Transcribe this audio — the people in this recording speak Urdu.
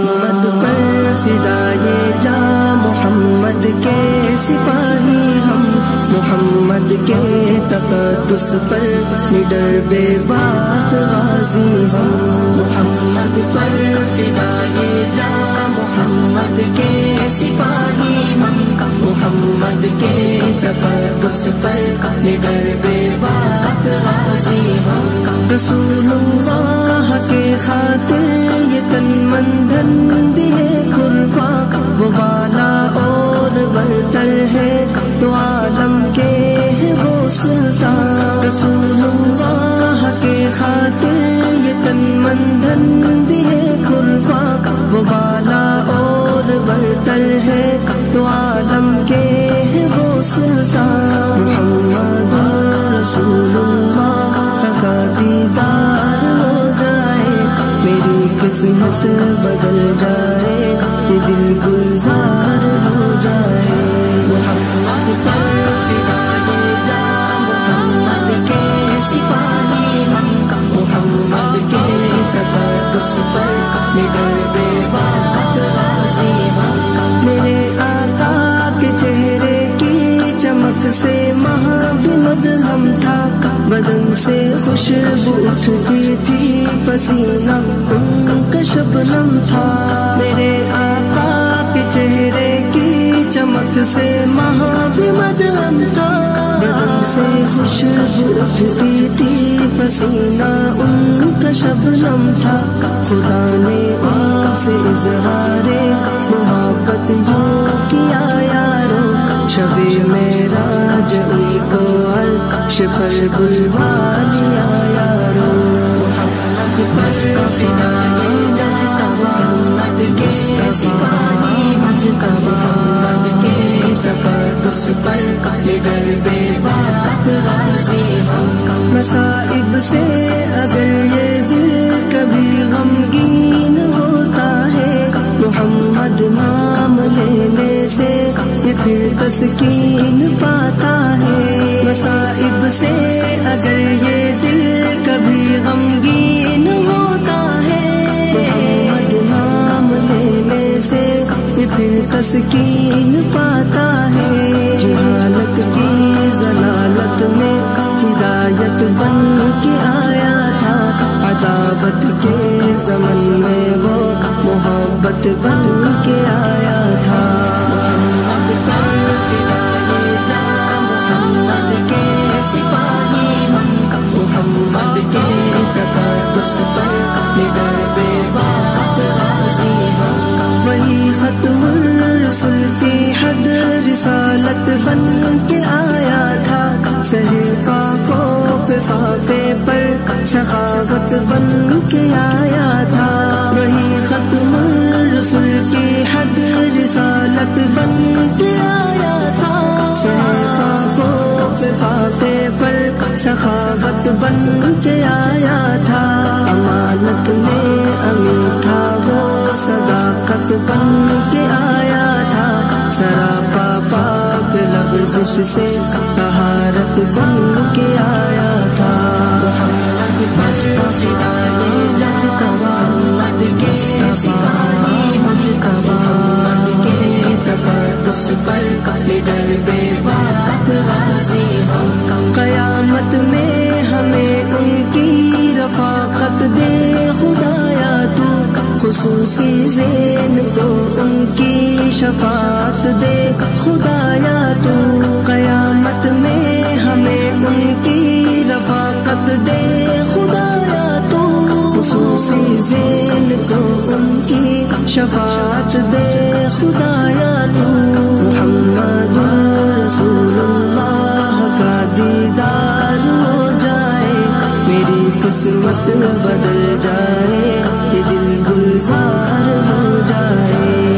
محمد پر فدا یہ جاں محمد کے سپاہی ہم، محمد کے تقدس پر نڈر بے باک غازی ہم، محمد پر فدا یہ جاں محمد کے سپاہی ہم، محمد کے تقدس پر نڈر بے باک غازی ہم، رسول اللہ کے خاطر یہ تن من دھن دیے قربا، وہ والا اور برتر ہے تو عالم کے ہے وہ سلطان، رسول اللہ کے خاطر یہ تن من دھن دیے قربا، وہ والا اور برتر ہے تو عالم کے ہے وہ سلطان، محمد رسول اللہ کا دیدار ہو جائے، میری قسمت بدل جائے، یہ دل گلزار ہو جائے، محمد پر فدا یہ جاں محمد کے سپاہی ہم، محمد کے تقدس پر نڈر بے باک غازی ہم، میرے آقا کے چہرے کی چمک سے ماہ بھی مدہم تھا، بدن سے خوشبو اٹھتی تھی، پسینہ ان کا شبنم تھا، میرے آقا کے چہرے کی چمک سے ماہ بھی مدہم تھا، بدن سے خوشبو اٹھتی تھی، پسینہ ان کا شبنم تھا، خدا نے ان سے اظہار محبت یوں کیا یارو، شب معراج ان کو عرش پر بلوا لیا یارو، محمد پر فدا یہ جاں محمد کے سپاہی محمد کے تقدس پر نڈر بے باک غازی ہم، مصائب سے اگر یہ دل کبھی غمگین ہوتا ہے، محمد نام لینے سے یہ پھر تسکین پاتا ہے، مصائب سے اگر یہ دل کبھی غمگین ہوتا ہے، محمد نام لینے سے یہ پھر تسکین پاتا ہے، جہالت کی ضلالت میں ہدایت بن کے آیا تھا، عداوت کے زمن میں وہ محبت بن کے آیا تھا، محمد پر فدا یہ جاں محمد کے سپاہی ہم، محمد کے تقدس پر نڈر بے باک غازی ہم، وہی ختم الرسل کی حد رسالت بن کے آیا تھا، صحیفہ کو پہ پر سخاوت بن کے آیا تھا، وہی ختم الرسل کی حد رسالت بن کے آیا تھا، صحیفہ کو پہ پر سخاوت بن کے آیا تھا، امانت میں امین تھا وہ صداقت بن کے آیا تھا، سراپا پاک لفظ سے طہارت بن کے آیا تھا، محمد پر فدا یہ جاں محمد کے سپاہی محمد کے تقدس پر نڈر بے باک غازی ہم، قیامت میں ہمیں ان کی رفاقت دے خدایا تو، خصوصی ذہن کو ان کی شفاعت دے خدایا تو، قیامت میں ہمیں ان کی رفاقت دے خدایا تو، خصوصی ذہن کو ان کی شفاعت دے خدایا تو، محمد رسول اللہ کا دیدار ہو جائے، میری قسمت بدل جائے، یہ دل گلزار ہو جائے،